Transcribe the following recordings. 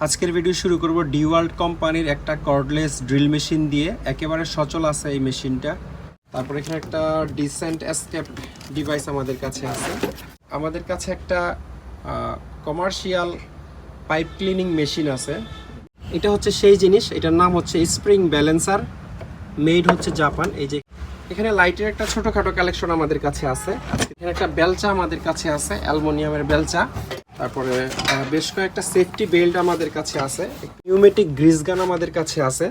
আজকের ভিডিও শুরু করব ডিওয়াল্ট কোম্পানির একটা কর্ডলেস ড্রিল মেশিন দিয়ে। একেবারে সচল আছে এই মেশিনটা। তারপর এখানে একটা ডিসেন্ট এসকেপ ডিভাইস আমাদের কাছে আছে। আমাদের কাছে একটা কমার্শিয়াল পাইপ ক্লিনিং মেশিন আছে। এটা হচ্ছে সেই জিনিস, এটার নাম হচ্ছে স্প্রিং ব্যালেন্সার, মেড হচ্ছে জাপান। এই যে এখানে লাইটের একটা ছোটখাটো কালেকশন আমাদের কাছে আছে। এখানে একটা বেলচা আমাদের কাছে আছে, অ্যালুমিনিয়ামের বেলচা। তারপরে বেশ কয়েকটা সেফটি বেল্ট আমাদের কাছে আছে। নিউমেটিক গ্রিস গান আমাদের কাছে আছে।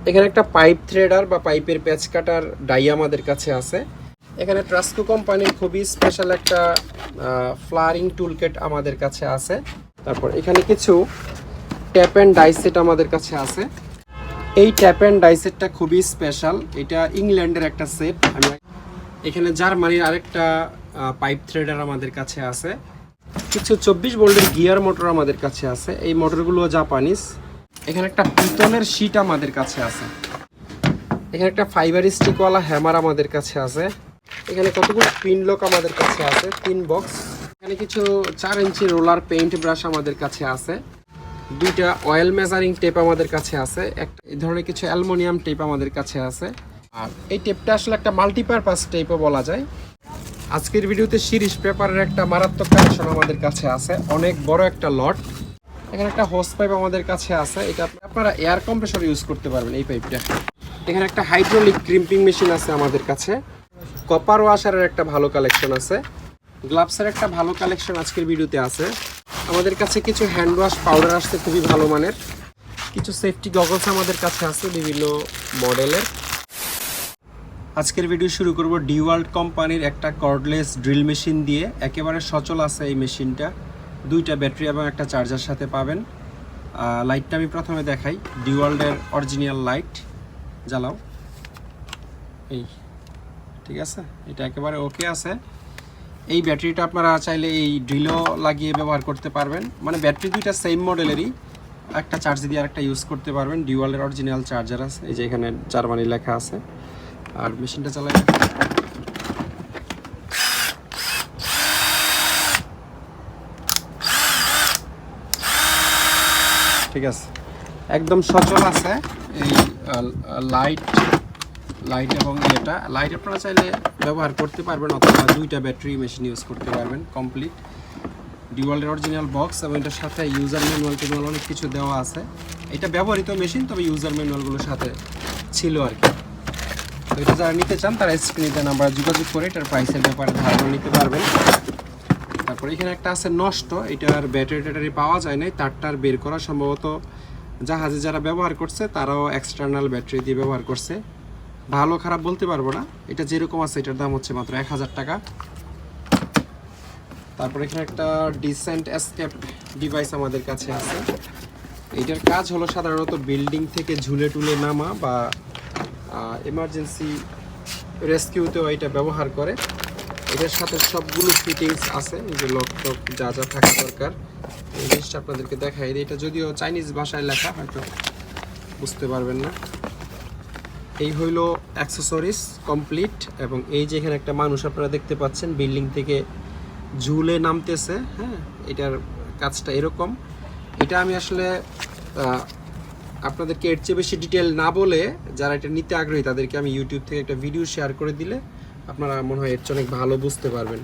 এখানে একটা পাইপ থ্রেডার বা পাইপের প্যাচ কাটার ডাই আমাদের কাছে আছে। এখানে ট্রাস্কো কোম্পানির খুবই স্পেশাল একটা ফ্লারিং টুলকেট আমাদের কাছে আছে। তারপর এখানে কিছু ট্যাপ অ্যান্ড ডাই সেট আমাদের কাছে আছে। এই ট্যাপ অ্যান্ড ডাই সেটটা খুবই স্পেশাল, এটা ইংল্যান্ডের একটা সেট। এখানে জার্মানির আরেকটা পাইপ থ্রেডার আমাদের কাছে আছে। কিছু 24 ভোল্টের গিয়ার মোটর আমাদের কাছে আছে, এই মোটরগুলো জাপানিজ। এখানে একটা পিতলের শীট আমাদের কাছে আছে। এখানে একটা ফাইবার স্টিকওয়ালা হ্যামার আমাদের কাছে আছে। এখানে কতগুলো পিন লক আমাদের কাছে আছে, 3 বক্স। এখানে কিছু 4 ইঞ্চি রোলার পেইন্ট ব্রাশ আমাদের কাছে আছে। দুইটা অয়েল মেজারিং টেপ আমাদের কাছে আছে। একটা এই ধরনের কিছু অ্যালুমিনিয়াম টেপ আমাদের কাছে আছে। আর এই টেপটা আসলে একটা মাল্টিপারপাস টেপও বলা যায়। আজকের ভিডিওতে সিরিজ পেপারের একটা মারাত্মক কালেকশন আমাদের কাছে আছে, অনেক বড় একটা লট। এখানে একটা হোস পাইপ আমাদের কাছে আছে, এটা আপনারা এয়ার কম্প্রেসর ইউজ করতে পারবেন এই পাইপটা। এখানে একটা হাইড্রোলিক ক্রিম্পিং মেশিন আছে আমাদের কাছে। কপার ওয়াশারের একটা ভালো কালেকশন আছে। গ্লাভসের একটা ভালো কালেকশন আজকের ভিডিওতে আছে। আমাদের কাছে কিছু হ্যান্ড ওয়াশ পাউডার আসছে খুবই ভালো মানের। কিছু সেফটি গগলস আমাদের কাছে আছে বিভিন্ন মডেলের। আজকের ভিডিও শুরু করব ডিওয়াল্ট কোম্পানির একটা কর্ডলেস ড্রিল মেশিন দিয়ে। একেবারে সচল আছে এই মেশিনটা, 2টা ব্যাটারি এবং একটা চার্জার সাথে পাবেন। লাইটটা আমি প্রথমে দেখাই, ডিওয়াল্টের অরিজিনাল লাইট। জ্বালাও, এই ঠিক আছে, এটা একেবারে ওকে আছে। এই ব্যাটারিটা আপনারা চাইলে এই ড্রিলও লাগিয়ে ব্যবহার করতে পারবেন, মানে ব্যাটারি দুইটা সেম মডেলেরই, একটা চার্জ দিয়ে আরেকটা ইউজ করতে পারবেন। ডিওয়াল্টের অরিজিনাল চার্জার আছে, এই যে এখানে জার্মানি লেখা আছে। আর মেশিনটা চালাই, ঠিক আছে, একদম সচল আছে। এই লাইট এবং এটা লাইট আপনারা চাইলে ব্যবহার করতে পারবেন, অথবা 2টা ব্যাটারি মেশিন ইউজ করতে পারবেন কমপ্লিট। ডিওয়াল্টের অরিজিনাল বক্স এবং এটার সাথে ইউজার ম্যানুয়াল অনেক কিছু দেওয়া আছে। এটা ব্যবহৃত মেশিন, তবে ইউজার ম্যানুয়ালগুলোর সাথে ছিল আর কি। তো এটা যারা নিতে চান তারা স্ক্রিনে নাম্বার যোগাযোগ করে এটার প্রাইসের ব্যাপারে ধারণা নিতে পারবেন। তারপর এখানে একটা আছে নষ্ট, এটার ব্যাটারি পাওয়া যায় নাই, তারটার বের করা সম্ভবত জাহাজে যারা ব্যবহার করছে তারাও এক্সটার্নাল ব্যাটারি দিয়ে ব্যবহার করছে। ভালো খারাপ বলতে পারবো না, এটা যেরকম আছে এটার দাম হচ্ছে মাত্র 1000 টাকা। তারপর এখানে একটা ডিসেন্ট এসকেপ ডিভাইস আমাদের কাছে আছে। এটার কাজ হলো সাধারণত বিল্ডিং থেকে ঝুলে টুলে নামা বা এমার্জেন্সি রেস্কিউতেও এটা ব্যবহার করে। এটার সাথে সবগুলো ফিটিংস আছে, এই যে লক টক যা যা থাকা দরকার। এই জিনিসটা আপনাদেরকে দেখাই দিই, এটা যদিও চাইনিজ ভাষায় লেখা, হয়তো বুঝতে পারবেন না। এই হইল অ্যাক্সেসরিজ কমপ্লিট। এবং এই যে এখানে একটা মানুষ আপনারা দেখতে পাচ্ছেন বিল্ডিং থেকে ঝুলে নামতেছে। হ্যাঁ, এটার কাজটা এরকম। এটা আমি আসলে আপনাদেরকে এর চেয়ে বেশি ডিটেল না বলে, যারা এটা নিতে আগ্রহী তাদেরকে আমি ইউটিউব থেকে একটা ভিডিও শেয়ার করে দিলে আপনারা মনে হয় এর চেয়ে অনেক ভালো বুঝতে পারবেন।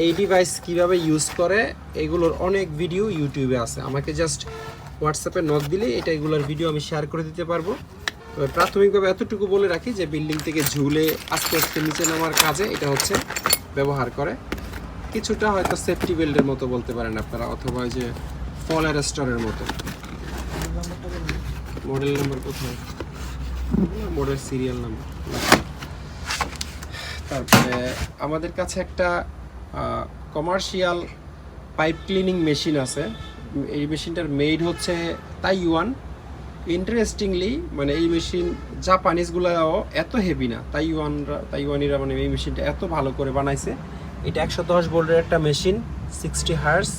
এই ডিভাইস কীভাবে ইউজ করে এগুলোর অনেক ভিডিও ইউটিউবে আছে, আমাকে জাস্ট হোয়াটসঅ্যাপে নক দিলেই এগুলোর ভিডিও আমি শেয়ার করে দিতে পারবো। তবে প্রাথমিকভাবে এতটুকু বলে রাখি যে বিল্ডিং থেকে ঝুলে আস্তে আস্তে নিচে নামার কাজে এটা হচ্ছে ব্যবহার করে। কিছুটা হয়তো সেফটি বেল্টের মতো বলতে পারেন আপনারা, অথবা ওই যে ফল অ্যারেস্টরের মতো। মডেল নাম্বার কোথায়, মডেল সিরিয়াল নাম্বার। তারপরে আমাদের কাছে একটা কমার্শিয়াল পাইপ ক্লিনিং মেশিন আছে। এই মেশিনটার মেড হচ্ছে তাইওয়ান। ইন্টারেস্টিংলি মানে এই মেশিন জাপানিজগুলাও এত হেভি না, তাইওয়ানিরা মানে এই মেশিনটা এত ভালো করে বানাইছে। এটা 110 ভোল্টের একটা মেশিন, 60 হার্স,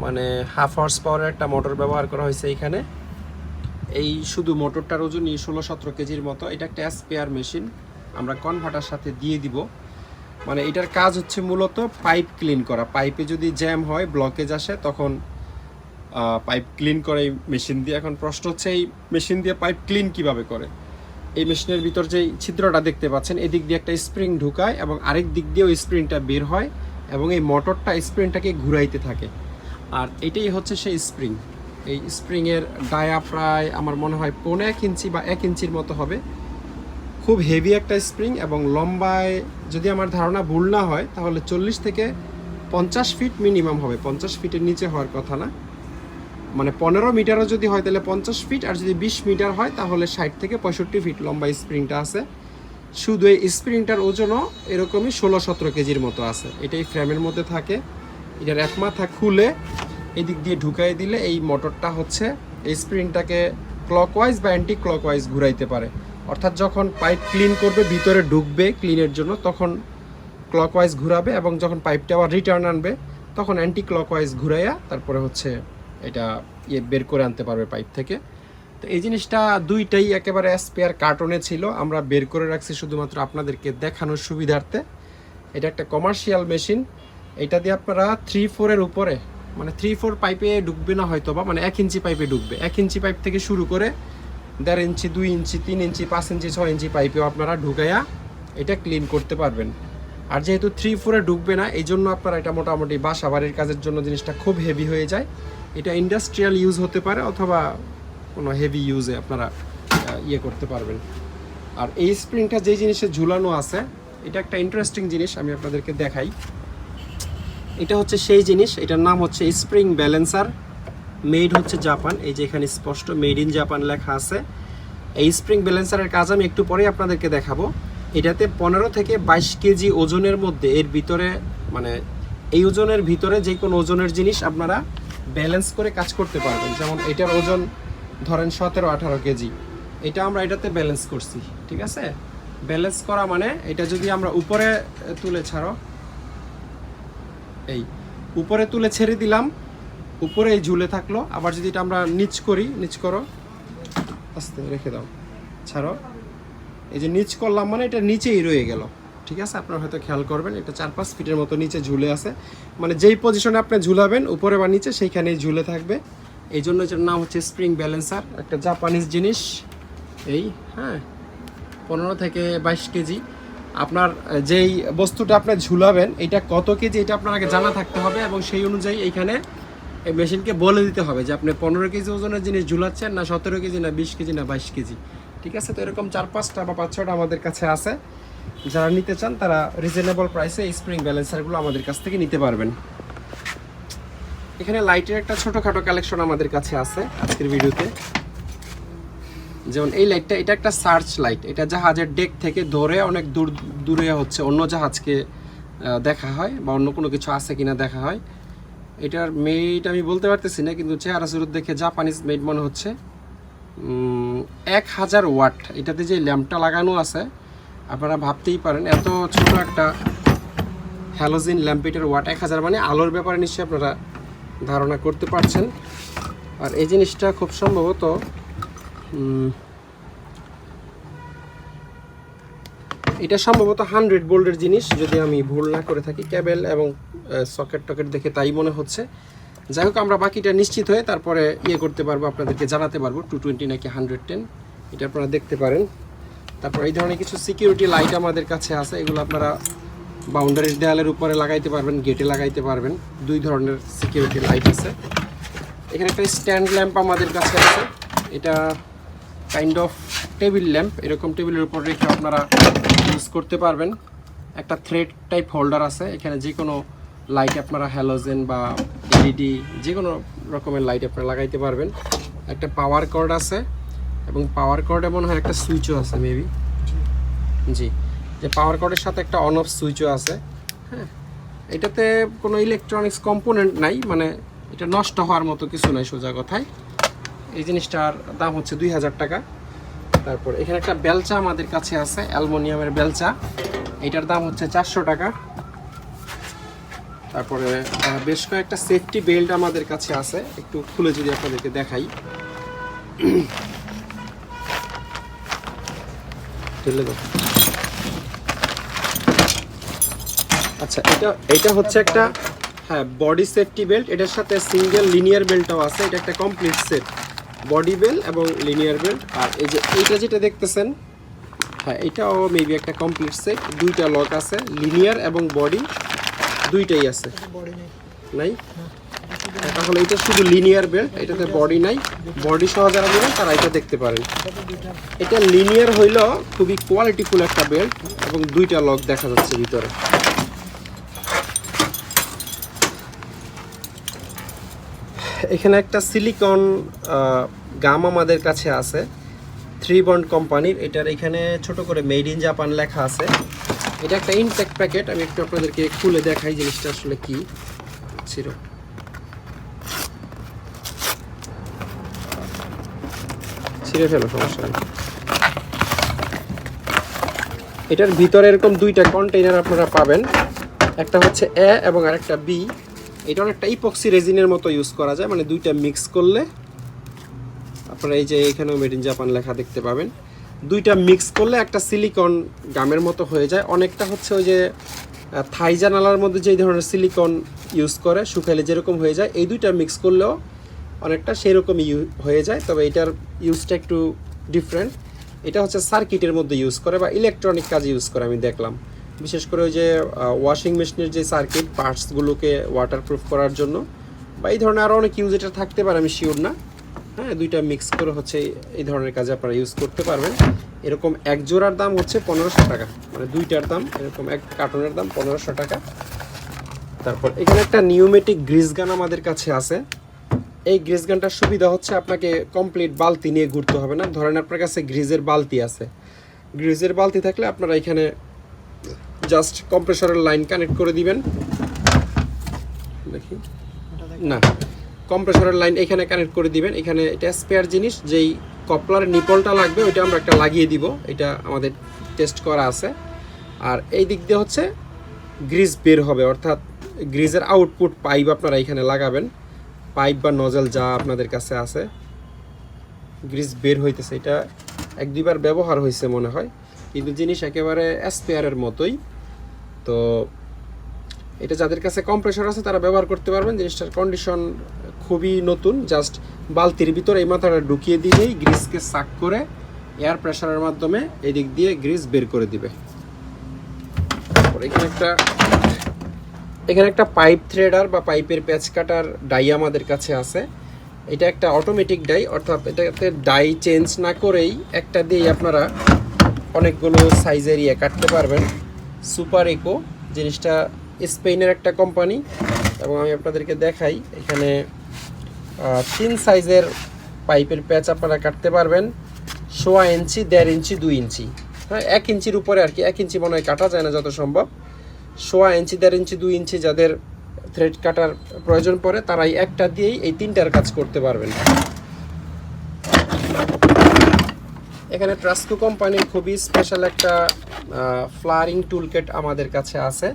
মানে হাফ হর্স পাওয়ারের একটা মোটর ব্যবহার করা হয়েছে এখানে। এই শুধু মোটরটার ওজনই 16-17 কেজির মতো। এটা একটা স্পেয়ার মেশিন, আমরা কনভার্টার সাথে দিয়ে দিব। মানে এটার কাজ হচ্ছে মূলত পাইপ ক্লিন করা। পাইপে যদি জ্যাম হয়, ব্লকেজ আসে, তখন পাইপ ক্লিন করে এই মেশিন দিয়ে। এখন প্রশ্ন হচ্ছে এই মেশিন দিয়ে পাইপ ক্লিন কিভাবে করে। এই মেশিনের ভিতর যেই ছিদ্রটা দেখতে পাচ্ছেন, এদিক দিয়ে একটা স্প্রিং ঢুকায় এবং আরেক দিক দিয়ে ওই স্প্রিংটা বের হয় এবং এই মোটরটা স্প্রিংটাকে ঘুরাইতে থাকে। আর এটাই হচ্ছে সেই স্প্রিং। এই স্প্রিংয়ের ডায়া প্রায় আমার মনে হয় 1.5 ইঞ্চি বা 1 ইঞ্চির মতো হবে। খুব হেভি একটা স্প্রিং এবং লম্বায় যদি আমার ধারণা ভুল না হয় তাহলে 40 থেকে 50 ফিট মিনিমাম হবে। 50 ফিটের নিচে হওয়ার কথা না, মানে 15 মিটারও যদি হয় তাহলে 50 ফিট, আর যদি 20 মিটার হয় তাহলে 60 থেকে 65 ফিট লম্বা স্প্রিংটা আছে। শুধু এই স্প্রিংটার ওজনও এরকমই 16-17 কেজির মতো আছে। এটাই ফ্রেমের মধ্যে থাকে। এটার এক মাথা খুলে এদিক দিয়ে ঢুকাই দিলে এই মোটরটা হচ্ছে এই স্প্রিংটাকে ক্লকওয়াইজ বা অ্যান্টি ক্লকওয়াইজ ঘুরাইতে পারে। অর্থাৎ যখন পাইপ ক্লিন করবে, ভিতরে ঢুকবে ক্লিনের জন্য, তখন ক্লকওয়াইজ ঘুরাবে, এবং যখন পাইপটা আবার রিটার্ন আনবে তখন অ্যান্টি ক্লকওয়াইজ ঘুরাইয়া তারপরে হচ্ছে এটা বের করে আনতে পারবে পাইপ থেকে। তো এই জিনিসটা দুইটাই একেবারে স্পেয়ার কার্টনে ছিল, আমরা বের করে রাখছি শুধুমাত্র আপনাদেরকে দেখানোর সুবিধার্থে। এটা একটা কমার্শিয়াল মেশিন। এটা দিয়ে আপনারা 3-4 উপরে, মানে 3-4 পাইপে ঢুকবে না হয়তো বা, মানে 1 ইঞ্চি পাইপে ঢুকবে। 1 ইঞ্চি পাইপ থেকে শুরু করে 1.5 ইঞ্চি, 2 ইঞ্চি, 3 ইঞ্চি, 5 ইঞ্চি, 6 ইঞ্চি পাইপেও আপনারা ঢুকাইয়া এটা ক্লিন করতে পারবেন। আর যেহেতু 3-4 ঢুকবে না, এই জন্য আপনারা এটা মোটামুটি বাসা বাড়ির কাজের জন্য জিনিসটা খুব হেভি হয়ে যায়। এটা ইন্ডাস্ট্রিয়াল ইউজ হতে পারে অথবা কোনো হেভি ইউজে আপনারা করতে পারবেন। আর এই স্প্রিংটা যেই জিনিসে ঝুলানো আছে, এটা একটা ইন্টারেস্টিং জিনিস, আমি আপনাদেরকে দেখাই। এটা হচ্ছে সেই জিনিস, এটার নাম হচ্ছে স্প্রিং ব্যালেন্সার, মেড হচ্ছে জাপান। এই যে এখানে স্পষ্ট মেড ইন জাপান লেখা আছে। এই স্প্রিং ব্যালেন্সারের কাজ আমি একটু পরেই আপনাদেরকে দেখাবো। এটাতে 15 থেকে 22 কেজি ওজনের মধ্যে, এর ভিতরে মানে এই ওজনের ভিতরে যে কোনো ওজনের জিনিস আপনারা ব্যালেন্স করে কাজ করতে পারবেন। যেমন এটার ওজন ধরেন 17-18 কেজি, এটা আমরা এটাতে ব্যালেন্স করছি, ঠিক আছে। ব্যালেন্স করা মানে এটা যদি আমরা উপরে তুলে ছাড়ো, এই উপরে তুলে ছেড়ে দিলাম, উপরে এই ঝুলে থাকলো। আবার যদি এটা আমরা নিচ করি, নিচ করো, আস্তে রেখে দাও, ছাড়ো, এই যে নিচ করলাম মানে এটা নিচেই রয়ে গেল, ঠিক আছে। আপনারা হয়তো খেয়াল করবেন এটা 4-5 ফিটের মতো নিচে ঝুলে আছে, মানে যেই পজিশনে আপনি ঝুলাবেন উপরে বা নিচে সেইখানেই ঝুলে থাকবে। এই জন্য এটার নাম হচ্ছে স্প্রিং ব্যালেন্সার, একটা জাপানিজ জিনিস। এই 15 থেকে 22 কেজি আপনার যেই বস্তুটা আপনি ঝুলাবেন এটা কত কেজি, এটা আপনার আগে জানা থাকতে হবে, এবং সেই অনুযায়ী এইখানে এই মেশিনকে বলে দিতে হবে যে আপনি 15 কেজি ওজনের জিনিস ঝুলাচ্ছেন, না 17 কেজি, না 20 কেজি, না 22 কেজি, ঠিক আছে। তো এরকম 4-5টা বা 5-6টা আমাদের কাছে আছে। যারা নিতে চান তারা রিজনেবল প্রাইসে এই স্প্রিং ব্যালেন্সারগুলো আমাদের কাছ থেকে নিতে পারবেন। এখানে লাইটের একটা ছোটোখাটো কালেকশন আমাদের কাছে আছে আজকের ভিডিওতে। যেমন এই লাইটটা, এটা একটা সার্চ লাইট। এটা জাহাজের ডেক থেকে ধরে অনেক দূরে হচ্ছে অন্য জাহাজকে দেখা হয়, বা অন্য কোনো কিছু আছে কিনা দেখা হয়। এটার মেড আমি বলতে পারতেছি না, কিন্তু চেহারা সুরত দেখে জাপানিজ মেড মনে হচ্ছে। 1000 ওয়াট এটাতে যে ল্যাম্পটা লাগানো আছে, আপনারা ভাবতেই পারেন এত ছোট একটা হ্যালোজিন ল্যাম্প, এটার ওয়াট 1000, মানে আলোর ব্যাপারে নিশ্চয়ই আপনারা ধারণা করতে পারছেন। আর এই জিনিসটা খুব সম্ভবত এটা সম্ভবত 100 ভোল্টের জিনিস, যদি আমি ভুল না করে থাকি। কেবল এবং সকেট টকেট দেখে তাই মনে হচ্ছে। যাই হোক, আমরা বাকিটা নিশ্চিত হয়ে তারপরে করতে পারবো, আপনাদেরকে জানাতে পারবো 220 নাকি 110, এটা আপনারা দেখতে পারেন। তারপর এই ধরনের কিছু সিকিউরিটি লাইট আমাদের কাছে আছে, এগুলো আপনারা বাউন্ডারির দেয়ালের উপরে লাগাইতে পারবেন, গেটে লাগাইতে পারবেন। 2 ধরনের সিকিউরিটি লাইট আছে। এখানে একটা স্ট্যান্ড ল্যাম্প আমাদের কাছে আছে, এটা কাইন্ড অফ টেবিল ল্যাম্প, এরকম টেবিলের উপর রেখে আপনারা ইউজ করতে পারবেন। একটা থ্রেড টাইপ হোল্ডার আছে, এখানে যে কোনো লাইট আপনারা হ্যালোজেন বা এলইডি যে কোনো রকমের লাইট আপনারা লাগাইতে পারবেন। একটা পাওয়ার কর্ড আছে, এবং পাওয়ার কর্ডে মনে হয় একটা সুইচও আছে মেবি, জি, যে পাওয়ার কর্ডের সাথে একটা অন অফ সুইচও আছে। হ্যাঁ, এটাতে কোনো ইলেকট্রনিক্স কম্পোনেন্ট নাই, মানে এটা নষ্ট হওয়ার মতো কিছু নাই সোজা কথায়। এই জিনিসটার দাম হচ্ছে 2000 টাকা। তারপর এখানে একটা বেলচা আমাদের কাছে আছে, অ্যালুমিনিয়ামের বেলচা, এটার দাম হচ্ছে 400 টাকা। তারপরে বেশ কয়েকটা সেফটি বেল্ট আমাদের কাছে আছে, একটু খুলে যদি আপনাদেরকে দেখাই। আচ্ছা, এটা হচ্ছে একটা হ্যাঁ, বডি সেফটি বেল্ট, এটার সাথে সিঙ্গেল লিনিয়ার বেল্টটাও আছে। এটা একটা কমপ্লিট সেট, বডি বেল্ট এবং লিনিয়ার বেল্ট। আর এই যে এইটা যেটা দেখতেছেন, হ্যাঁ এটাও মেবি একটা কমপ্লিট সেট। দুইটা লক আছে, লিনিয়ার এবং বডি দুইটাই আছে। নাই, তাহলে এটা শুধু লিনিয়ার বেল্ট, এটাতে বডি নাই। বডি সহ যারা নেবেন তারা এটা দেখতে পারেন। এটা লিনিয়ার হইল খুবই কোয়ালিটিফুল একটা বেল্ট এবং দুইটা লক দেখা যাচ্ছে ভিতরে। এখানে একটা সিলিকন গাম আমাদের কাছে আছে, 3 বন্ড কোম্পানির। এটার এখানে ছোট করে মেড ইন জাপান লেখা আছে। এটা একটা ইনটেক প্যাকেট, আমি একটু আপনাদেরকে খুলে দেখাই জিনিসটা আসলে কি ছিল। ছিঁড়ে ফেলো, সমস্যা নেই। এটার ভিতরে এরকম দুইটা কন্টেইনার আপনারা পাবেন, একটা হচ্ছে এ এবং আরেকটা বি। এটা অনেকটা ইপক্সি রেজিনের মতো ইউজ করা যায়, মানে দুইটা মিক্স করলে আপনারা এই যে এখানেও মেড ইন জাপান লেখা দেখতে পাবেন। দুইটা মিক্স করলে একটা সিলিকন গামের মতো হয়ে যায়। অনেকটা হচ্ছে ওই যে থাই জানালার মধ্যে যে ধরনের সিলিকন ইউজ করে শুকাইলে যেরকম হয়ে যায়, এই দুইটা মিক্স করলেও অনেকটা সেরকমই হয়ে যায়। তবে এটার ইউজটা একটু ডিফারেন্ট। এটা হচ্ছে সার্কিটের মধ্যে ইউজ করে বা ইলেকট্রনিক কাজে ইউজ করে আমি দেখলাম। বিশেষ করে ওই যে ওয়াশিং মেশিনের যে সার্কিট পার্টসগুলোকে ওয়াটারপ্রুফ করার জন্য বা এই ধরনের আরও অনেক ইউজ এটা থাকতে পারে, আমি শিওর না। হ্যাঁ, দুইটা মিক্স করে হচ্ছে এই ধরনের কাজে আপনারা ইউজ করতে পারবেন। এরকম এক জোড়ার দাম হচ্ছে 1500 টাকা, মানে দুইটার দাম এরকম এক কার্টনের দাম 1500 টাকা। তারপর এখানে একটা নিউমেটিক গ্রিস গান আমাদের কাছে আছে। এই গ্রিস গানটার সুবিধা হচ্ছে আপনাকে কমপ্লিট বালতি নিয়ে ঘুরতে হবে না। ধরেন আপনার কাছে গ্রিজের বালতি আছে, গ্রিজের বালতি থাকলে আপনারা এখানে জাস্ট কম্প্রেসরের লাইন কানেক্ট করে দিবেন। দেখি না, কম্প্রেসরের লাইন এখানে কানেক্ট করে দিবেন। এখানে এটা স্পেয়ার জিনিস, যেই কপলারের নিপলটা লাগবে ওইটা আমরা একটা লাগিয়ে দিব, এটা আমাদের টেস্ট করা আছে। আর এই দিক দিয়ে হচ্ছে গ্রিজ বের হবে, অর্থাৎ গ্রিজের আউটপুট পাইপ আপনারা এখানে লাগাবেন। পাইপ বা নজল যা আপনাদের কাছে আছে, গ্রিজ বের হইতেছে। এটা 1-2 বার ব্যবহার হয়েছে মনে হয়, কিন্তু জিনিস একেবারে স্পেয়ারের মতোই। তো এটা যাদের কাছে কম্প্রেসর আছে তারা ব্যবহার করতে পারবেন। জিনিসটার কন্ডিশন খুবই নতুন। জাস্ট বালতির ভিতরে এই মাথাটা ঢুকিয়ে দিলেই গ্রিজকে সাক করে এয়ার প্রেশারের মাধ্যমে এদিক দিয়ে গ্রিজ বের করে দিবে। এখানে একটা পাইপ থ্রেডার বা পাইপের প্যাচ কাটার ডাই আমাদের কাছে আছে। এটা একটা অটোমেটিক ডাই, অর্থাৎ এটাতে ডাই চেঞ্জ না করেই একটা দিয়েই আপনারা অনেকগুলো সাইজের কাটতে পারবেন। সুপার ইকো জিনিসটা স্পেনের একটা কোম্পানি, এবং আমি আপনাদেরকে দেখাই। এখানে 3 সাইজের পাইপের প্যাচ আপনারা কাটতে পারবেন। 1.5 ইঞ্চি, 1.5 ইঞ্চি, 2 ইঞ্চি, হ্যাঁ 1 ইঞ্চির উপরে আর কি। 1 ইঞ্চি মনে হয় কাটা যায় না যত সম্ভব। 1.5 ইঞ্চি, 1.5 ইঞ্চি, 2 ইঞ্চি যাদের থ্রেড কাটার প্রয়োজন পড়ে তারাই একটা দিয়েই এই 3টার কাজ করতে পারবেন। এখানে ট্রাস্কো কোম্পানির খুবই স্পেশাল একটা ফ্লারিং টুলকিট আমাদের কাছে আছে।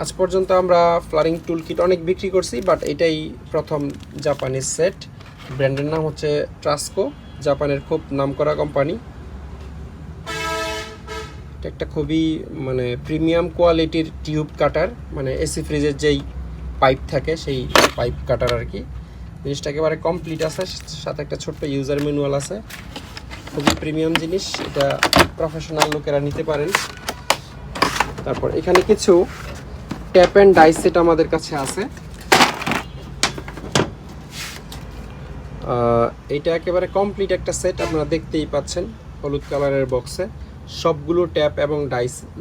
আজ পর্যন্ত আমরা ফ্লারিং টুলকিট অনেক বিক্রি করছি, বাট এটাই প্রথম জাপানিজ সেট। ব্র্যান্ডের নাম হচ্ছে ট্রাস্কো, জাপানের খুব নামকরা কোম্পানি। এটা একটা খুবই মানে প্রিমিয়াম কোয়ালিটির টিউব কাটার, মানে এসি ফ্রিজের যেই পাইপ থাকে সেই পাইপ কাটার আর কি। জিনিসটা একেবারে কমপ্লিট আছে, সাথে একটা ছোট্ট ইউজার ম্যানুয়াল আছে। খুবই প্রিমিয়াম জিনিস, এটা প্রফেশনাল লোকেরা নিতে পারেন। তারপর এখানে কিছু ট্যাপ অ্যান্ড ডাই সেট আমাদের কাছে আছে। এটা একেবারে কমপ্লিট একটা সেট, আপনারা দেখতেই পাচ্ছেন হলুদ কালারের বক্সে সবগুলো ট্যাপ এবং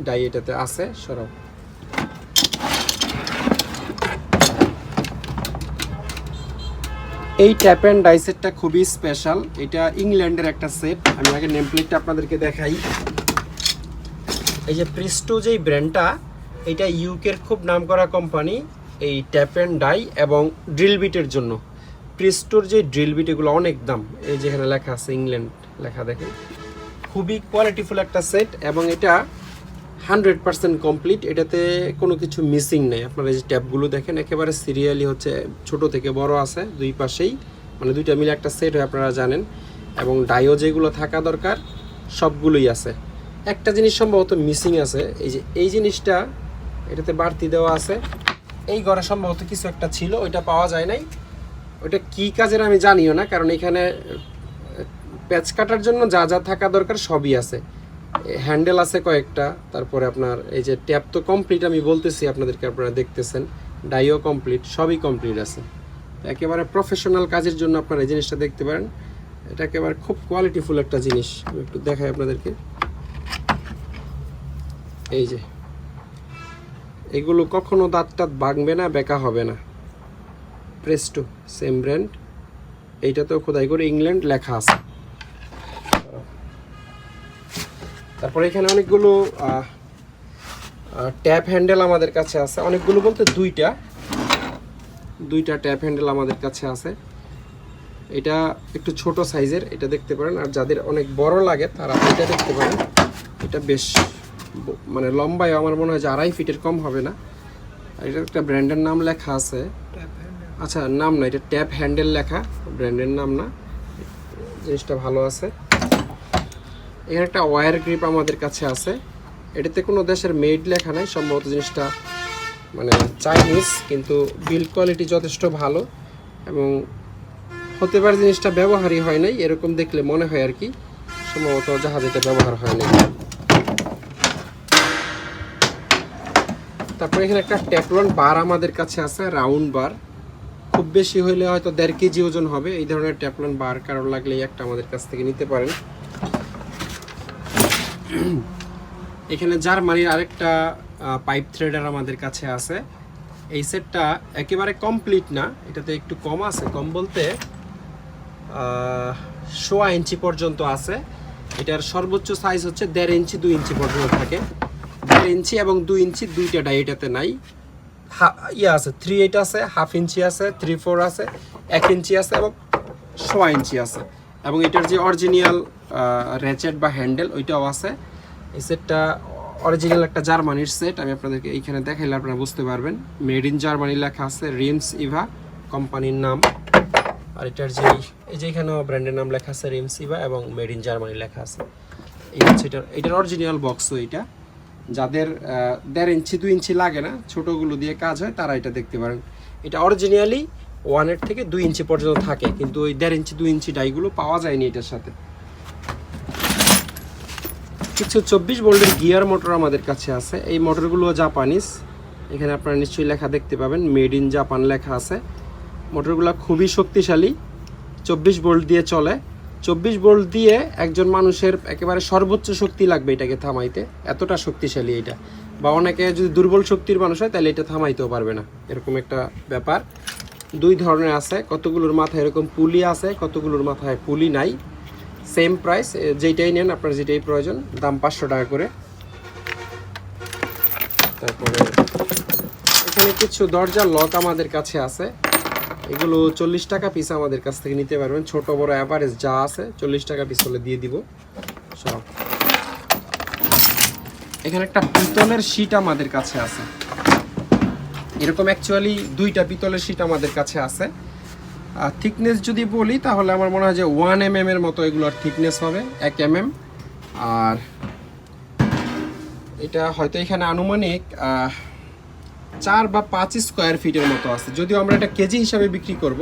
ডাই এটাতে আছে। সরাও। এই ট্যাপ অ্যান্ড ডাই সেটটা খুবই স্পেশাল। এটা ইংল্যান্ডের একটা সেট। আমি আগে নেম প্লেটটা আপনাদেরকে দেখাই। এই যে প্রিস্টো যেই ব্র্যান্ডটা, এটা ইউকের খুব নামকরা কোম্পানি এই ট্যাপ অ্যান্ড ডাই এবং ড্রিল বিটের জন্য। প্রিস্টোর যে ড্রিল বিট এগুলো অনেক দাম। এই যেখানে লেখা আছে ইংল্যান্ড লেখা, দেখেন খুবই কোয়ালিটিফুল একটা সেট, এবং এটা 100% কমপ্লিট। এটাতে কোনো কিছু মিসিং নেই। আপনারা এই যে ট্যাপগুলো দেখেন একেবারে সিরিয়ালি হচ্ছে, ছোট থেকে বড় আছে দুই পাশেই, মানে দুইটা মিলে একটা সেট হয় আপনারা জানেন। এবং ডাইও যেগুলো থাকা দরকার সবগুলোই আছে। একটা জিনিস সম্ভবত মিসিং আছে, এই যে এই জিনিসটা এটাতে বাড়তি দেওয়া আছে। এই ঘরে সম্ভবত কিছু একটা ছিল, ওইটা পাওয়া যায় নাই। ওইটা কি কাজের আমি জানিও না, কারণ এখানে প্যাচ কাটার জন্য যা যা থাকা দরকার সবই আছে। হ্যান্ডেল আছে কয়েকটা, তারপরে আপনার এই যে ট্যাপ তো কমপ্লিট, আমি বলতেছি আপনাদেরকে, আপনারা দেখতেছেন ডাইও কমপ্লিট, সবই কমপ্লিট আছে। একেবারে প্রফেশনাল কাজের জন্য আপনারা এই জিনিসটা দেখতে পারেন। এটা একেবারে খুব কোয়ালিটিফুল একটা জিনিস। আমি একটু দেখাই আপনাদেরকে। এই যে এগুলো কখনো দাঁত টাত ভাঙবে না, বেঁকা হবে না। প্রেস্টো সেম ব্র্যান্ড, এইটাতেও খোদাই করে ইংল্যান্ড লেখা আছে। তারপরে এখানে অনেকগুলো ট্যাপ হ্যান্ডেল আমাদের কাছে আছে, অনেকগুলো বলতে দুইটা ট্যাপ হ্যান্ডেল আমাদের কাছে আছে। এটা একটু ছোট সাইজের, এটা দেখতে পারেন। আর যাদের অনেক বড় লাগে তারা এটা দেখতে পারেন। এটা বেশ মানে লম্বায় আমার মনে হয় যে 2.5 ফিটের কম হবে না। আর এটা একটা ব্র্যান্ডের নাম লেখা আছে, আচ্ছা নাম না, এটা ট্যাপ হ্যান্ডেল লেখা, ব্র্যান্ডের নাম না। জিনিসটা ভালো আছে। এখানে একটা ওয়্যার গ্রিপ আমাদের কাছে আছে, এটাতে কোনো দেশের মেড লেখা নাই, সম্ভবত জিনিসটা মানে চাইনিজ, কিন্তু বিল্ড কোয়ালিটি যথেষ্ট ভালো এবং হতে পারে জিনিসটা ব্যবহারই হয় নাই, এরকম দেখলে মনে হয় আর কি। সম্ভবত জাহাজে এটা ব্যবহার হয় নাই। তারপরে এখানে একটা টেফলন বার আমাদের কাছে আছে, রাউন্ড বার, খুব বেশি হইলে হয়তো 1.5 কেজি ওজন হবে। এই ধরনের টেফলন বার কারোর লাগলে একটা আমাদের কাছ থেকে নিতে পারেন। এখানে জার্মানির আরেকটা পাইপ থ্রেডার আমাদের কাছে আছে। এই সেটটা একেবারে কমপ্লিট না, এটাতে একটু কম আছে, কম বলতে 1.5 ইঞ্চি পর্যন্ত আছে। এটার সর্বোচ্চ সাইজ হচ্ছে 1.5 ইঞ্চি 2 ইঞ্চি পর্যন্ত থাকে। 1.5 ইঞ্চি এবং 2 ইঞ্চি দুইটা ডাই এটাতে নাই। আছে 3/8 আছে, 1/2 ইঞ্চি আছে, 3/4 আছে, 1 ইঞ্চি আছে এবং 1.5 ইঞ্চি আছে। এবং এটার যে অরিজিনাল র্যাচেট বা হ্যান্ডেল ওইটাও আছে। এই সেটটা অরিজিনাল একটা জার্মানির সেট, আমি আপনাদেরকে এইখানে দেখাইলে আপনারা বুঝতে পারবেন। মেড ইন জার্মানি লেখা আছে, রিমস ইভা কোম্পানির নাম। আর এটার এই যে এখানেও ব্র্যান্ডের নাম লেখা আছে, রিমস ইভা, এবং মেড ইন জার্মানি লেখা আছে। এই হচ্ছে এটার অরিজিনাল বক্সও। এটা যাদের 1.5 ইঞ্চি 2 ইঞ্চি লাগে না, ছোটোগুলো দিয়ে কাজ হয়, তারা এটা দেখতে পারেন। এটা অরিজিনালি 1 থেকে 2 ইঞ্চি পর্যন্ত থাকে, কিন্তু ওই 1.5 ইঞ্চি 2 ইঞ্চি ডাইগুলো পাওয়া যায়নি এটার সাথে। কিছু 24 ভোল্টের গিয়ার মোটর আমাদের কাছে আছে। এই মোটরগুলো জাপানিজ, এখানে আপনারা নিশ্চয়ই লেখা দেখতে পাবেন, মেড ইন জাপান লেখা আছে। মোটরগুলো খুবই শক্তিশালী, 24 ভোল্ট দিয়ে চলে। 24 ভোল্ট দিয়ে একজন মানুষের একেবারে সর্বোচ্চ শক্তি লাগবে এটাকে থামাইতে, এতটা শক্তিশালী এটা। বা অনেকে যদি দুর্বল শক্তির মানুষ হয় তাহলে এটা থামাইতেও পারবে না, এরকম একটা ব্যাপার। 2 ধরনের আছে, কতগুলোর মাথায় এরকম পুলি আছে, কতগুলোর মাথায় পুলি নাই। সেম প্রাইস, যেইটাই নেন আপনার যেটাই প্রয়োজন, দাম 500 টাকা করে। তারপরে এখানে কিছু দরজা লক আমাদের কাছে আছে, এগুলো 40 টাকা পিস আমাদের কাছ থেকে নিতে পারবেন। ছোট বড় অ্যাভারেজ যা আছে 40 টাকা পিস হলে দিয়ে দিব সব। এখানে একটা পিতলের শীট আমাদের কাছে আছে, এরকম অ্যাকচুয়ালি 2টা পিতলের শীট আমাদের কাছে আছে। থিকনেস যদি বলি তাহলে আমার মনে হয় যে 1 mm এর মতো এগুলোর থিকনেস হবে, 1 mm। আর এটা হয়তো এখানে আনুমানিক 4 বা 5 স্কোয়ার ফিটের মতো আছে। যদিও আমরা এটা কেজি হিসাবে বিক্রি করব,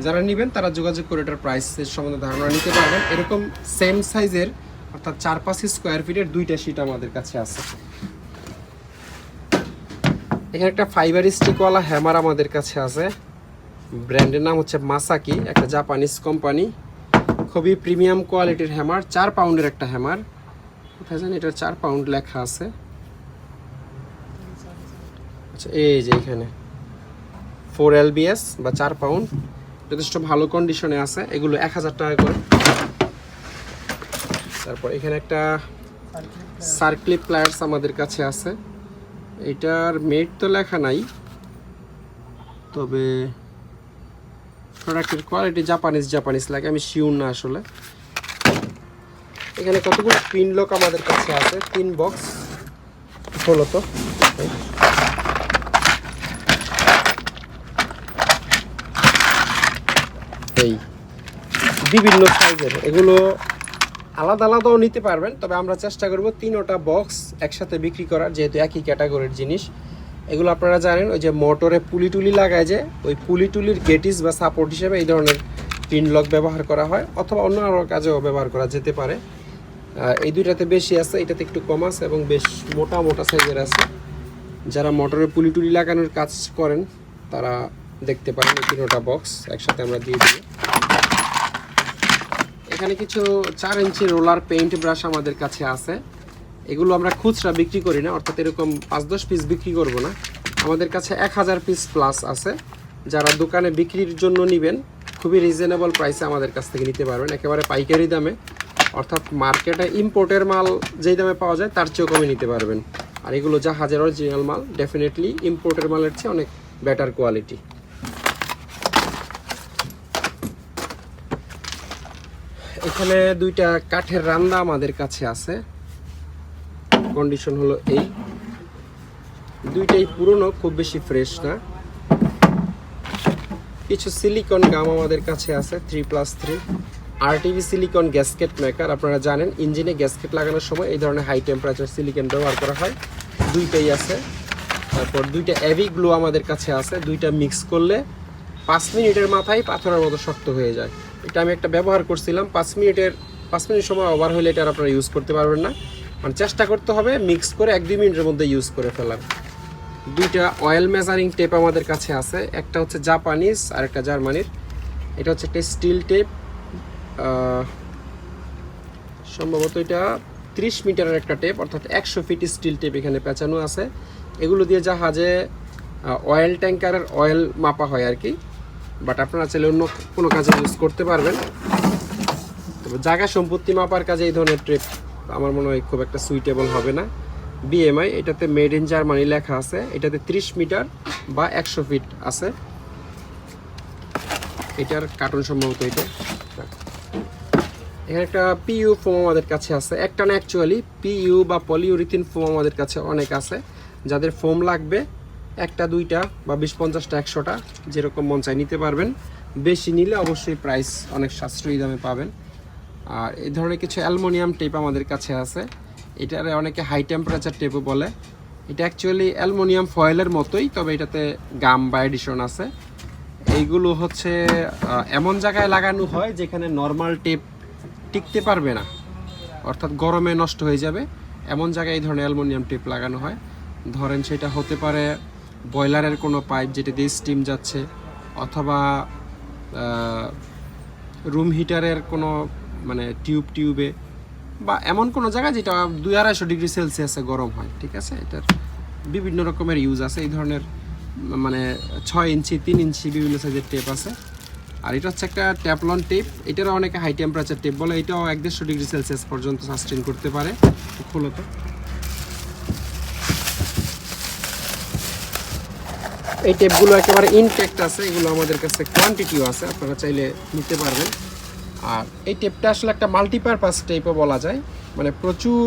যারা নেবেন তারা যোগাযোগ করে এটার প্রাইসের সম্বন্ধে ধারণা নিতে পারবেন। এরকম সেম সাইজের অর্থাৎ 4-5 স্কোয়ার ফিটের 2টা শীট আমাদের কাছে আছে। এখানে একটা ফাইবার স্টিকওয়ালা হ্যামার আমাদের কাছে আছে, ব্র্যান্ডের নাম হচ্ছে মাসাকি, একটা জাপানিজ কোম্পানি। খুবই প্রিমিয়াম কোয়ালিটির হ্যামার, 4 পাউন্ডের একটা হ্যামার। কোথায় জানি এটা 4 পাউন্ড লেখা আছে। আচ্ছা এই যে এখানে 4 lbs বা 4 পাউন্ড, যথেষ্ট ভালো কন্ডিশনে আছে। এগুলো 1000 টাকা করে। তারপর এখানে একটা সার্ক্লিপ প্লায়ার্স আমাদের কাছে আছে, এটার মেড তো লেখা নাই, তবে প্রোডাক্টের কোয়ালিটি জাপানিজ লাগে, আমি শিওর না আসলে। এখানে কতগুলো পিন লক আমাদের কাছে আছে, 3 বক্স হলো তো। এই বিভিন্ন সাইজের, এগুলো আলাদা আলাদাও নিতে পারবেন, তবে আমরা চেষ্টা করব 3টা বক্স একসাথে বিক্রি করার, যেহেতু একই ক্যাটাগরির জিনিস। এগুলো আপনারা জানেন ওই যে মোটরে পুলি টুলি লাগায় যে ওই পুলি টুলির গেটিস বা সাপোর্ট হিসেবে এই ধরনের পিন লক ব্যবহার করা হয়, অথবা অন্য আরও কাজেও ব্যবহার করা যেতে পারে। এই দুইটাতে বেশি আছে, এটাতে একটু কম আছে এবং বেশ মোটা মোটা সাইজের আছে। যারা মোটরে পুলি টুলি লাগানোর কাজ করেন তারা দেখতে পারেন। এই তিনটা বক্স একসাথে আমরা দিয়ে দিই। এখানে কিছু 4 ইঞ্চি রোলার পেইন্ট ব্রাশ আমাদের কাছে আছে। এগুলো আমরা খুচরা বিক্রি করি না, অর্থাৎ এরকম 5-10 পিস বিক্রি করব না। আমাদের কাছে 1000 পিস প্লাস আছে। যারা দোকানে বিক্রির জন্য নেবেন খুবই রিজনেবল প্রাইসে আমাদের কাছ থেকে নিতে পারবেন, একেবারে পাইকারি দামে। অর্থাৎ মার্কেটে ইম্পোর্টের মাল যেই দামে পাওয়া যায় তার চেয়েও কমে নিতে পারবেন। আর এগুলো জাহাজের অরিজিনাল মাল, ডেফিনেটলি ইম্পোর্টের মালের চেয়ে অনেক বেটার কোয়ালিটি। এখানে দুইটা কাঠের রান্দা আমাদের কাছে আছে। কন্ডিশন হলো এই দুইটাই পুরনো, খুব বেশি ফ্রেশ না। কিছু সিলিকন গাম আমাদের কাছে আছে 3+3 আরটিভি সিলিকন গ্যাসকেট মেকার। আপনারা জানেন ইঞ্জিনে গ্যাসকেট লাগানোর সময় এই ধরনের হাই টেম্পারেচার সিলিকন ব্যবহার করা হয়, দুইটাই আছে। তারপর দুইটা এভি গ্লু আমাদের কাছে আছে, দুইটা মিক্স করলে 5 মিনিটের মাথায় পাথরের মতো শক্ত হয়ে যায়। এটা আমি একটা ব্যবহার করছিলাম, 5 মিনিট সময় ওভার হলে এটা আপনারা ইউজ করতে পারবেন না। মানে চেষ্টা করতে হবে মিক্স করে 1-2 মিনিটের মধ্যে ইউজ করে ফেলার। দুইটা অয়েল মেজারিং টেপ আমাদের কাছে আছে, একটা হচ্ছে জাপানিজ আর একটা জার্মানির। এটা হচ্ছে একটা স্টিল টেপ, সম্ভবত এটা 30 মিটারের একটা টেপ, অর্থাৎ 100 ফিট স্টিল টেপ এখানে পেঁচানো আছে। এগুলো দিয়ে জাহাজে অয়েল ট্যাঙ্কারের অয়েল মাপা হয় আর কি, বাট আপনারা চাইলে অন্য কোনো কাজে ইউজ করতে পারবেন। তবে জায়গা সম্পত্তি মাপার কাজে এই ধরনের টেপ আমার মনে হয় খুব একটা সুইটেবল হবে না। বিএমআই, এটাতে মেড ইন জার্মানি লেখা আছে, এটাতে 30 মিটার বা 100 ফিট আছে। এটার কার্টুন সম্ভবত এটা। এখানে একটা পিইউ ফোম আমাদের কাছে আছে, একটা না অ্যাকচুয়ালি পিইউ বা পলিউরিথিন ফোম আমাদের কাছে অনেক আছে। যাদের ফোম লাগবে একটা দুইটা বা 20-50টা 100টা যেরকম মন চাই নিতে পারবেন। বেশি নিলে অবশ্যই প্রাইস অনেক সাশ্রয়ী দামে পাবেন। আর এই ধরনের কিছু অ্যালুমিনিয়াম টেপ আমাদের কাছে আছে, এটারে অনেকে হাই টেম্পারেচার টেপও বলে। এটা অ্যাকচুয়ালি অ্যালুমিনিয়াম ফয়েলের মতোই, তবে এটাতে গাম বা এডিশন আছে। এইগুলো হচ্ছে এমন জায়গায় লাগানো হয় যেখানে নর্মাল টেপ টিকতে পারবে না, অর্থাৎ গরমে নষ্ট হয়ে যাবে, এমন জায়গায় এই ধরনের অ্যালুমিনিয়াম টেপ লাগানো হয়। ধরেন সেটা হতে পারে বয়লারের কোনো পাইপ যেটা দিয়ে স্টিম যাচ্ছে, অথবা রুম হিটারের কোনো মানে টিউবে, বা এমন কোনো জায়গায় যেটা 200-250 ডিগ্রি সেলসিয়াসে গরম হয়। ঠিক আছে, এটার বিভিন্ন রকমের ইউজ আছে। এই ধরনের মানে 6 ইঞ্চি 3 ইঞ্চি বিভিন্ন সাইজের টেপ আছে। আর এটা হচ্ছে একটা ট্যাপলন টেপ, এটারও অনেকে হাই টেম্পারেচার টেপ বলে। এটাও 150 ডিগ্রি সেলসিয়াস পর্যন্ত সাস্টেন করতে পারে। খুলো তো, এই টেপগুলো একেবারে ইনটেক্ট আছে, এগুলো আমাদের কাছে কোয়ান্টিটিও আছে, আপনারা চাইলে নিতে পারবেন। আর এই টেপটা আসলে একটা মাল্টিপারপাস টেপও বলা যায়, মানে প্রচুর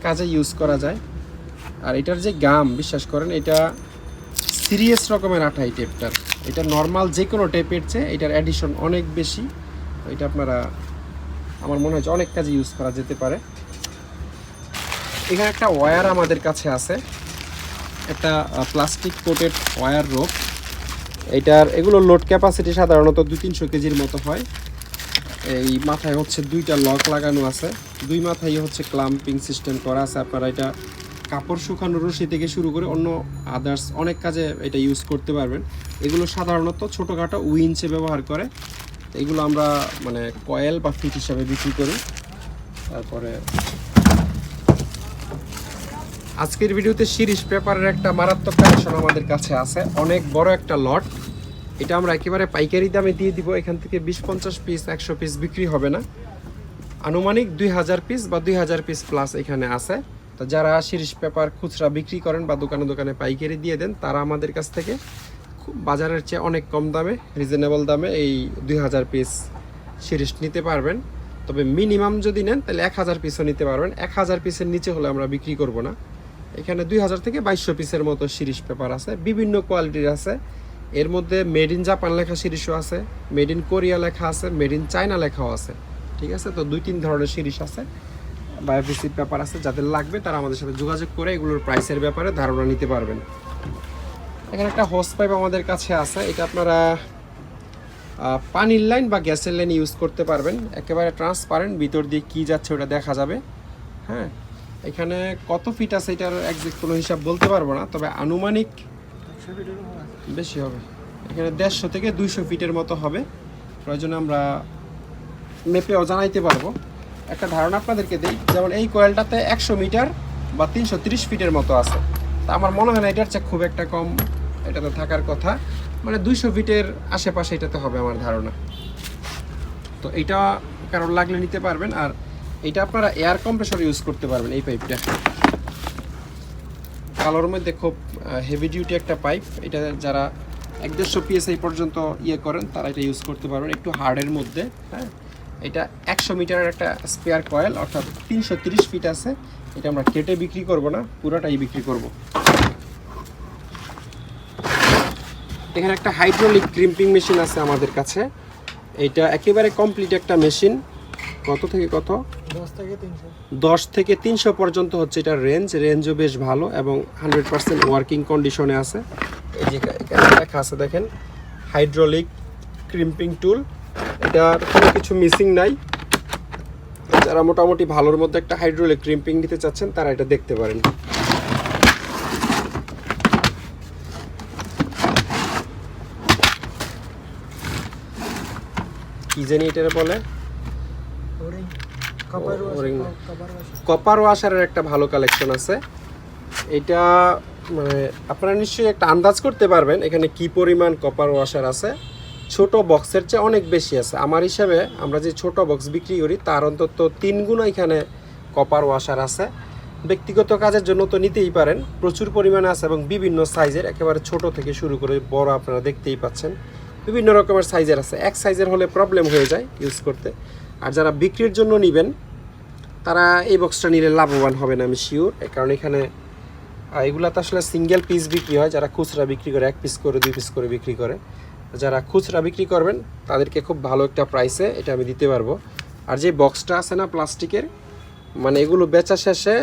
কাজে ইউজ করা যায়। আর এটার যে গাম, বিশ্বাস করেন এটা সিরিয়াস রকমের আঠা এই টেপটার। এটা নর্মাল যে কোনো টেপের চেয়ে এটার অ্যাডিশন অনেক বেশি। এটা আপনারা আমার মনে হয় অনেক কাজে ইউজ করা যেতে পারে। এখানে একটা ওয়্যার আমাদের কাছে আছে, একটা প্লাস্টিক কোটেড ওয়্যার রোপ। এগুলো লোড ক্যাপাসিটি সাধারণত 200-300 কেজির মতো হয়। এই মাথায় হচ্ছে 2টা লক লাগানো আছে, 2 মাথায় হচ্ছে ক্লাম্পিং সিস্টেম করা আছে। আপনারা এটা কাপড় শুকানোর রশি থেকে শুরু করে অন্য আদার্স অনেক কাজে এটা ইউজ করতে পারবেন। এগুলো সাধারণত ছোটোখাটো উইঞ্চে ব্যবহার করে, এগুলো আমরা মানে কয়েল বা ফিট হিসাবে বিক্রি করি। তারপরে আজকের ভিডিওতে শিরিষ পেপারের একটা মারাত্মক কালেকশন আমাদের কাছে আছে, অনেক বড় একটা লট। এটা আমরা একেবারে পাইকারি দামে দিয়ে দিব। এখান থেকে 20-50 পিস 100 পিস বিক্রি হবে না, আনুমানিক 2000 পিস বা 2000 পিস প্লাস এখানে আছে। তো যারা শিরিষ পেপার খুচরা বিক্রি করেন বা দোকানে দোকানে পাইকারি দিয়ে দেন, তারা আমাদের কাছ থেকে বাজারের চেয়ে অনেক কম দামে, রিজনেবল দামে এই 2000 পিস শিরিষ নিতে পারবেন। তবে মিনিমাম যদি নেন তাহলে 1000 পিসও নিতে পারবেন। 1000 পিসের নিচে হলে আমরা বিক্রি করব না। এখানে 2000 থেকে 2200 পিসের মতো শিরিষ পেপার আছে, বিভিন্ন কোয়ালিটির আছে। এর মধ্যে মেড ইন জাপান লেখা শিরিষও আছে, মেড ইন কোরিয়া লেখা আছে, মেড ইন চায়না লেখাও আছে। ঠিক আছে, তো 2-3 ধরনের শিরিষ আছে বা এফবিসি পেপার আছে। যাদের লাগবে তারা আমাদের সাথে যোগাযোগ করে এগুলোর প্রাইসের ব্যাপারে ধারণা নিতে পারবেন। এখানে একটা হোস পাইপ আমাদের কাছে আছে, এটা আপনারা পানির লাইন বা গ্যাসের লাইন ইউজ করতে পারবেন। একেবারে ট্রান্সপারেন্ট, ভিতর দিয়ে কী যাচ্ছে ওটা দেখা যাবে। হ্যাঁ, এখানে কত ফিট আছে এটার একজ্যাক্ট কোনো হিসাব বলতে পারবো না, তবে আনুমানিক বেশি হবে। এখানে 150 থেকে 200 ফিটের মতো হবে, প্রয়োজনে আমরা মেপেও জানাইতে পারবো। একটা ধারণা আপনাদেরকে দিই, যেমন এই কয়েলটাতে 100 মিটার বা 330 ফিটের মতো আছে। তা আমার মনে হয় না এটার চেয়ে খুব একটা কম এটাতে থাকার কথা, মানে 200 ফিটের আশেপাশে এটাতে হবে আমার ধারণা। তো এইটা কারণ লাগলে নিতে পারবেন। আর এটা আপনারা এয়ার কম্প্রেসর ইউজ করতে পারবেন। এই পাইপটা কালোর মধ্যে খুব হেভি ডিউটি একটা পাইপ, এটা যারা 150 PSI পর্যন্ত ইয়ে করেন তারা এটা ইউজ করতে পারবেন, একটু হার্ডের মধ্যে। হ্যাঁ, এটা 100 মিটারের একটা স্পেয়ার কয়েল, অর্থাৎ 330 ফিট আছে। এটা আমরা কেটে বিক্রি করব না, পুরোটাই বিক্রি করব। এখানে একটা হাইড্রোলিক ক্রিম্পিং মেশিন আছে আমাদের কাছে, এটা একেবারে কমপ্লিট একটা মেশিন। কত থেকে কত? 10 থেকে 300 পর্যন্ত হচ্ছে এটার রেঞ্জও বেশ ভালো এবং 100% ওয়ার্কিং কন্ডিশনে আছে। এই যে এখানে লেখা আছে দেখেন, হাইড্রোলিক ক্রিম্পিং টুল। এটার কোনো কিছু মিসিং নাই। যারা মোটামুটি ভালোর মধ্যে একটা হাইড্রোলিক ক্রিম্পিং নিতে চাচ্ছেন তারা এটা দেখতে পারেন। কি জানি এটা বলে, কপার ওয়াশারের একটা ভালো কালেকশন আছে। এটা মানে আপনারা নিশ্চয়ই একটা আন্দাজ করতে পারবেন এখানে কি পরিমাণ কপার ওয়াশার আছে। ছোট বক্সের চেয়ে অনেক বেশি আছে। আমার হিসাবে আমরা যে ছোট বক্স বিক্রি করি তার অন্তত 3 গুণ এখানে কপার ওয়াশার আছে। ব্যক্তিগত কাজের জন্য তো নিতেই পারেন, প্রচুর পরিমাণে আছে এবং বিভিন্ন সাইজের, একেবারে ছোট থেকে শুরু করে বড় আপনারা দেখতেই পাচ্ছেন, বিভিন্ন রকমের সাইজের আছে। এক সাইজের হলে প্রবলেম হয়ে যায় ইউজ করতে। আর যারা বিক্রির জন্য নেবেন তারা এই বক্সটা নিলে লাভবান হবেন আমি শিওর। কারণ এখানে এগুলাতে আসলে সিঙ্গেল পিস বিক্রি হয়, যারা খুচরা বিক্রি করে 1 পিস করে 2 পিস করে বিক্রি করে। যারা খুচরা বিক্রি করবেন তাদেরকে খুব ভালো একটা প্রাইসে এটা আমি দিতে পারবো। আর যে বক্সটা আছে না প্লাস্টিকের, মানে এগুলো বেচা শেষে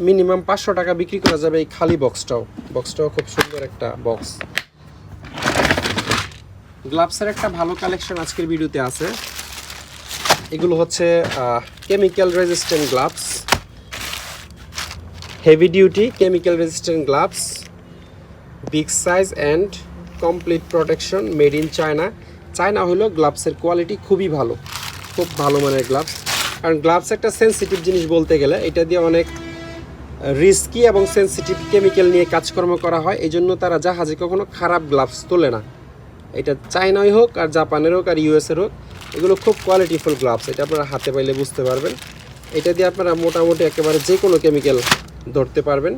মিনিমাম 500 টাকা বিক্রি করা যাবে এই খালি বক্সটাও খুব সুন্দর একটা বক্স। গ্লাভসের একটা ভালো কালেকশন আজকের ভিডিওতে আছে। এগুলো হচ্ছে chemical resistant gloves, heavy duty chemical resistant gloves, big size and complete protection, made in China. China হলো গ্লাভসের কোয়ালিটি খুবই ভালো, খুব ভালো মানের গ্লাভস। কারণ গ্লাভস একটা সেন্সিটিভ জিনিস বলতে গেলে, এটা দিয়ে অনেক রিস্কি এবং সেন্সিটিভ কেমিক্যাল নিয়ে কাজকর্ম করা হয়। এই জন্য তারা জাহাজে কখনো খারাপ গ্লাভস তোলে না। এটা চায়নাই হোক আর জাপানের হোক আর ইউএসের হোক, এগুলো খুব কোয়ালিটিফুল গ্লাভস। এটা আপনারা হাতে পাইলে বুঝতে পারবেন। এটা দিয়ে আপনারা মোটামুটি একেবারে যে কোনো কেমিক্যাল ধরতে পারবেন।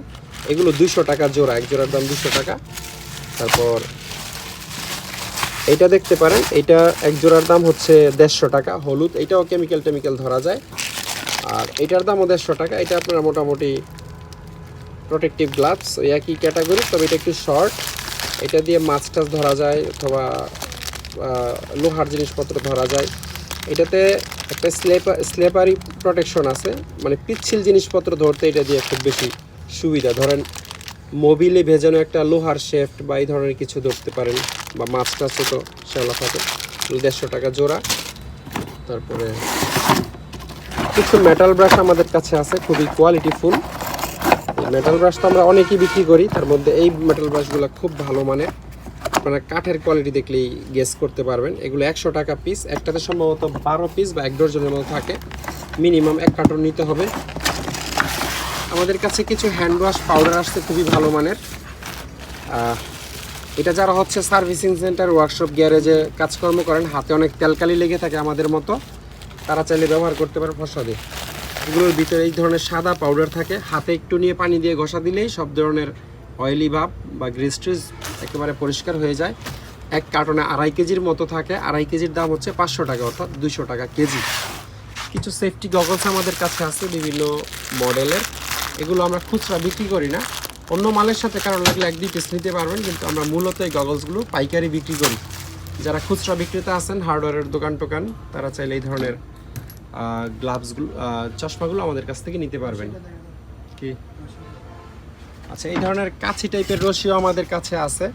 এগুলো 200 টাকা জোড়া, এক জোড়ার দাম 200 টাকা। তারপর এটা দেখতে পারেন, এটা এক জোড়ার দাম হচ্ছে 150 টাকা, হলুদ। এটাও কেমিক্যাল ধরা যায়। আর এটার দামও 150 টাকা। এটা আপনারা মোটামুটি প্রোটেক্টিভ গ্লাভস, ওই একই ক্যাটাগরি, তবে এটা একটু শর্ট। এটা দিয়ে মাছ টাছ ধরা যায় অথবা লোহার জিনিসপত্র ধরা যায়। এটাতে একটা স্লেপারি প্রোটেকশন আছে, মানে পিচ্ছিল জিনিসপত্র ধরতে এটা দিয়ে খুব বেশি সুবিধা। ধরেন মোবিলে ভেজানো একটা লোহার শেফট বা এই ধরনের কিছু ধরতে পারেন, বা মাছ টাছও তো শ্যাওলা থাকে। 150 টাকা জোড়া। তারপরে কিছু মেটাল ব্রাশ আমাদের কাছে আছে, খুবই কোয়ালিটিফুল। মেটাল ব্রাশ তো আমরা অনেকেই বিক্রি করি, তার মধ্যে এই মেটাল ব্রাশগুলো খুব ভালো মানের। আপনারা কাঠের কোয়ালিটি দেখলেই গেস করতে পারবেন। এগুলো 100 টাকা পিস, একটাতে সম্ভবত 12 পিস বা 1 ডজনের মতো থাকে। মিনিমাম 1 কার্টন নিতে হবে। আমাদের কাছে কিছু হ্যান্ড ওয়াশ পাউডার আসছে খুবই ভালো মানের। এটা যারা হচ্ছে সার্ভিসিং সেন্টার, ওয়ার্কশপ, গ্যারেজে কাজকর্ম করেন, হাতে অনেক তেলকালি লেগে থাকে আমাদের মতো, তারা চাইলে ব্যবহার করতে পারে ফর্সা দিয়ে। এগুলোর ভিতরে এই ধরনের সাদা পাউডার থাকে, হাতে একটু নিয়ে পানি দিয়ে ঘষা দিলেই সব ধরনের অয়েলি ভাব বা গ্রিস ট্রিজ একেবারে পরিষ্কার হয়ে যায়। 1 কার্টনে 2.5 কেজির মতো থাকে। 2.5 কেজির দাম হচ্ছে 500 টাকা, অর্থাৎ 200 টাকা কেজি। কিছু সেফটি গগলস আমাদের কাছে আছে বিভিন্ন মডেলের। এগুলো আমরা খুচরা বিক্রি করি না, অন্য মালের সাথে কারণ লাগলে 1-2 পিস নিতে পারবেন, কিন্তু আমরা মূলত এই গগলসগুলো পাইকারি বিক্রি করি। যারা খুচরা বিক্রেতা আছেন, হার্ডওয়্যারের দোকান টোকান, তারা চাইলে এই ধরনের গ্লাভসগুলো, চশমাগুলো আমাদের কাছ থেকে নিতে পারবেন। কি আচ্ছা, এই ধরনের কাছি টাইপের রশিও আমাদের কাছে আছে।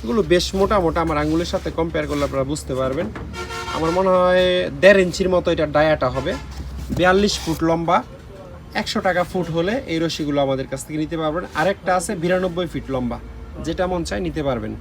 এগুলো বেশ মোটা মোটা, আমার আঙ্গুলের সাথে কম্পেয়ার করলে আপনারা বুঝতে পারবেন। আমার মনে হয় 1.5 ইঞ্চির মতো এটা ডায়াটা হবে। 42 ফুট লম্বা, 100 টাকা ফুট হলে এই রশিগুলো আমাদের কাছ থেকে নিতে পারবেন। আরেকটা আছে 92 ফিট লম্বা, যেটা মন চায় নিতে পারবেন।